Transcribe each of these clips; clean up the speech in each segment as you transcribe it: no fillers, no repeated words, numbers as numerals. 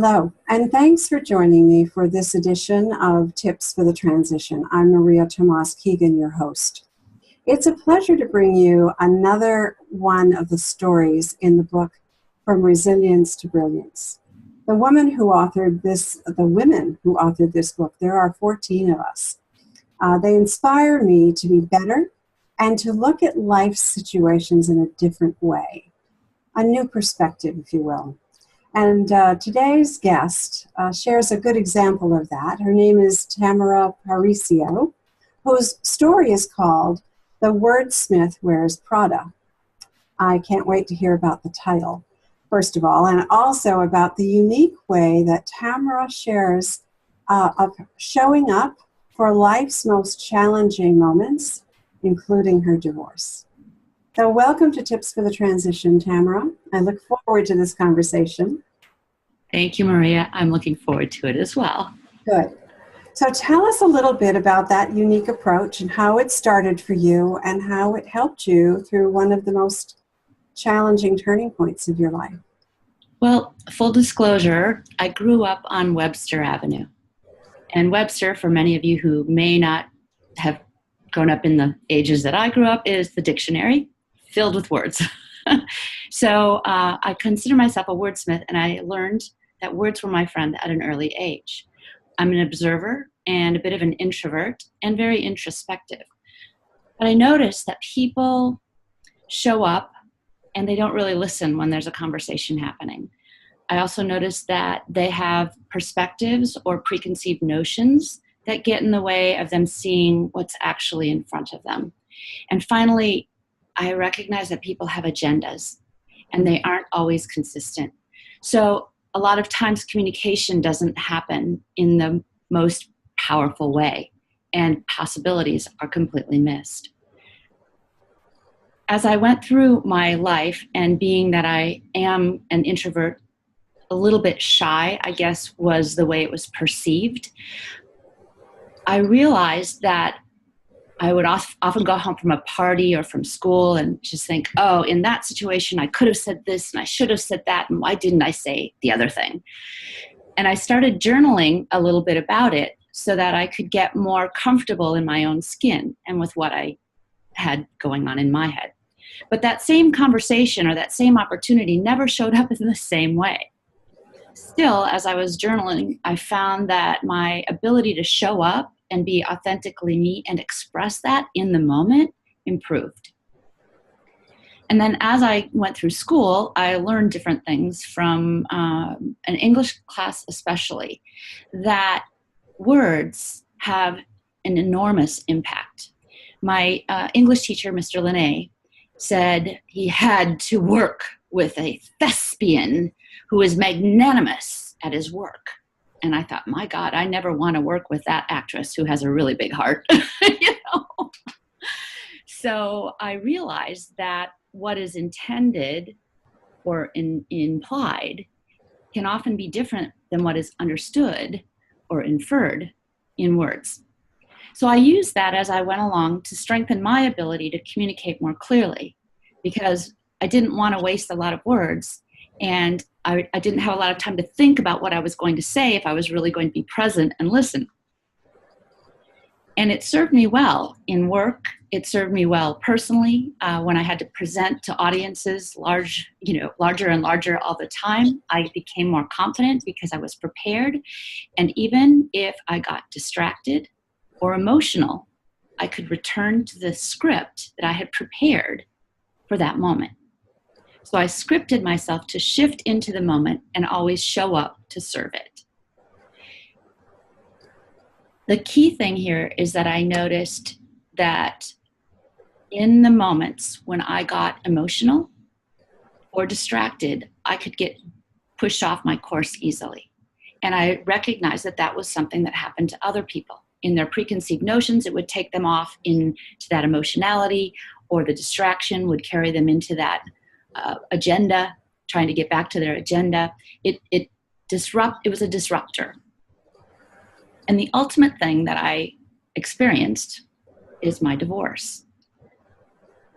Hello, and thanks for joining me for this edition of Tips for the Transition. I'm Maria Tomás-Keegan, your host. It's a pleasure to bring you another one of the stories in the book From Resilience to Brilliance. The women who authored this book, there are 14 of us. They inspire me to be better and to look at life situations in a different way, a new perspective, if you will. And today's guest shares a good example of that. Her name is Tamara Parisio, whose story is called The Wordsmith Wears Prada. I can't wait to hear about the title, first of all, and also about the unique way that Tamara shares of showing up for life's most challenging moments, including her divorce. So welcome to Tips for the Transition, Tamara. I look forward to this conversation. Thank you, Maria. I'm looking forward to it as well. Good. So tell us a little bit about that unique approach and how it started for you and how it helped you through one of the most challenging turning points of your life. Well, full disclosure, I grew up on Webster Avenue. And Webster, for many of you who may not have grown up in the ages that I grew up, is the dictionary filled with words. So I consider myself a wordsmith, and I learned that words were my friend at an early age. I'm an observer and a bit of an introvert and very introspective. But I noticed that people show up and they don't really listen when there's a conversation happening. I also noticed that they have perspectives or preconceived notions that get in the way of them seeing what's actually in front of them. And finally, I recognize that people have agendas and they aren't always consistent. So a lot of times communication doesn't happen in the most powerful way and possibilities are completely missed. As I went through my life, and being that I am an introvert, a little bit shy, I guess, was the way it was perceived, I realized that I would often go home from a party or from school and just think, oh, in that situation, I could have said this and I should have said that, and why didn't I say the other thing? And I started journaling a little bit about it so that I could get more comfortable in my own skin and with what I had going on in my head. But that same conversation or that same opportunity never showed up in the same way. Still, as I was journaling, I found that my ability to show up and be authentically me and express that in the moment improved. And then as I went through school, I learned different things from an English class especially, that words have an enormous impact. My English teacher, Mr. Linné, said he had to work with a thespian who is magnanimous at his work. And I thought, my God, I never want to work with that actress who has a really big heart. So I realized that what is intended or implied can often be different than what is understood or inferred in words. So I used that as I went along to strengthen my ability to communicate more clearly, because I didn't want to waste a lot of words, and I didn't have a lot of time to think about what I was going to say if I was really going to be present and listen. And it served me well in work. It served me well personally when I had to present to audiences larger and larger all the time. I became more confident because I was prepared. And even if I got distracted or emotional, I could return to the script that I had prepared for that moment. So I scripted myself to shift into the moment and always show up to serve it. The key thing here is that I noticed that in the moments when I got emotional or distracted, I could get pushed off my course easily. And I recognized that that was something that happened to other people. In their preconceived notions, it would take them off into that emotionality, or the distraction would carry them into that agenda, trying to get back to their agenda. It was a disruptor. And the ultimate thing that I experienced is my divorce.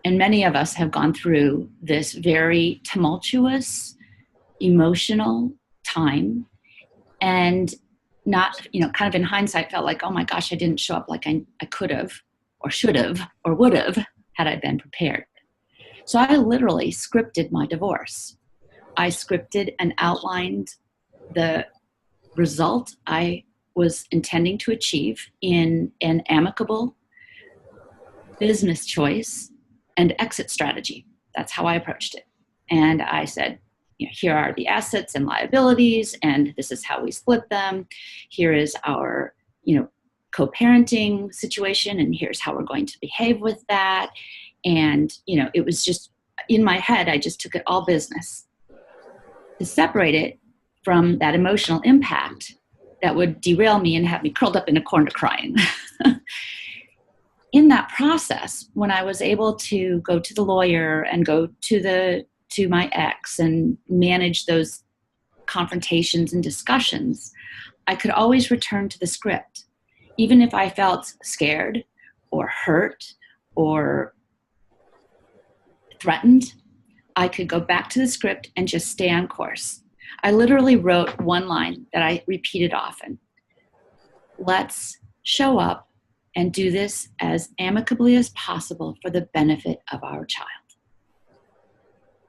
And many of us have gone through this very tumultuous, emotional time. and not, kind of in hindsight felt like, oh my gosh, I didn't show up like I could have or should have or would have had I been prepared. So I literally scripted my divorce. I scripted and outlined the result I was intending to achieve in an amicable business choice and exit strategy. That's how I approached it. And I said, here are the assets and liabilities, and this is how we split them. Here is our, co-parenting situation, and here's how we're going to behave with that. And, it was just in my head, I just took it all business to separate it from that emotional impact that would derail me and have me curled up in a corner crying. In that process, when I was able to go to the lawyer and go to my ex and manage those confrontations and discussions, I could always return to the script. Even if I felt scared or hurt or threatened, I could go back to the script and just stay on course. I literally wrote one line that I repeated often. Let's show up and do this as amicably as possible for the benefit of our child.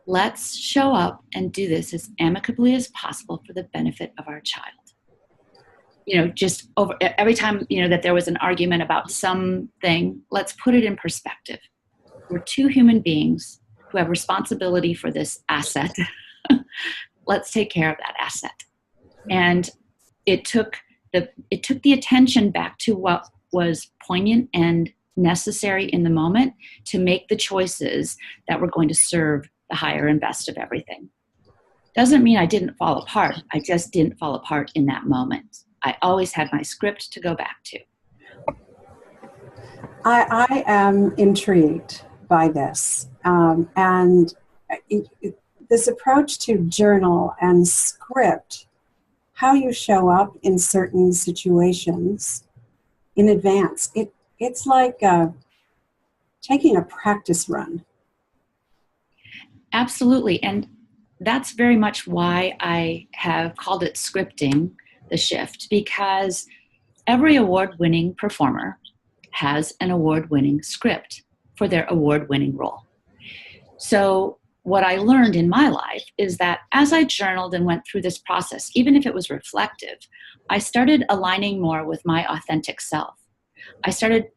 Let's show up and do this as amicably as possible for the benefit of our child. Just over every time, that there was an argument about something, let's put it in perspective. We're two human beings who have responsibility for this asset. Let's take care of that asset. And it took the attention back to what was poignant and necessary in the moment to make the choices that were going to serve the higher and best of everything. Doesn't mean I didn't fall apart. I just didn't fall apart in that moment. I always had my script to go back to. I am intrigued by this. And this approach to journal and script, how you show up in certain situations in advance. It's like taking a practice run. Absolutely. And that's very much why I have called it scripting the shift, because every award-winning performer has an award-winning script for their award-winning role. So what I learned in my life is that as I journaled and went through this process, even if it was reflective, I started aligning more with my authentic self. I started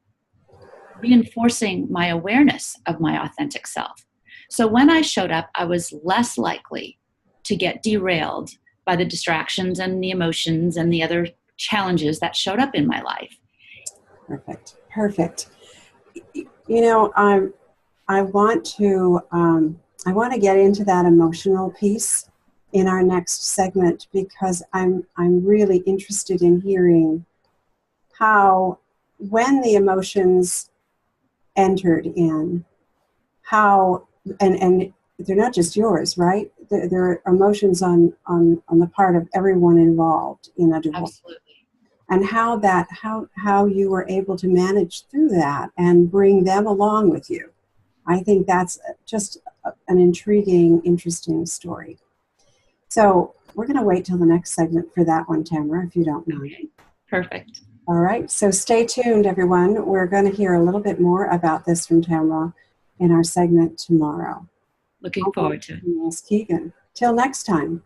reinforcing my awareness of my authentic self. So when I showed up, I was less likely to get derailed by the distractions and the emotions and the other challenges that showed up in my life. Perfect. I want to get into that emotional piece in our next segment, because I'm really interested in hearing how, when the emotions entered in, how, and they're not just yours, right? They're emotions on the part of everyone involved in a divorce. Absolutely. And how you were able to manage through that and bring them along with you. I think that's just an intriguing, interesting story. So we're going to wait till the next segment for that one, Tamara, if you don't mind. Okay. Perfect. All right. So stay tuned, everyone. We're going to hear a little bit more about this from Tamara in our segment tomorrow. Looking forward to it. Tomás-Keegan. Till next time.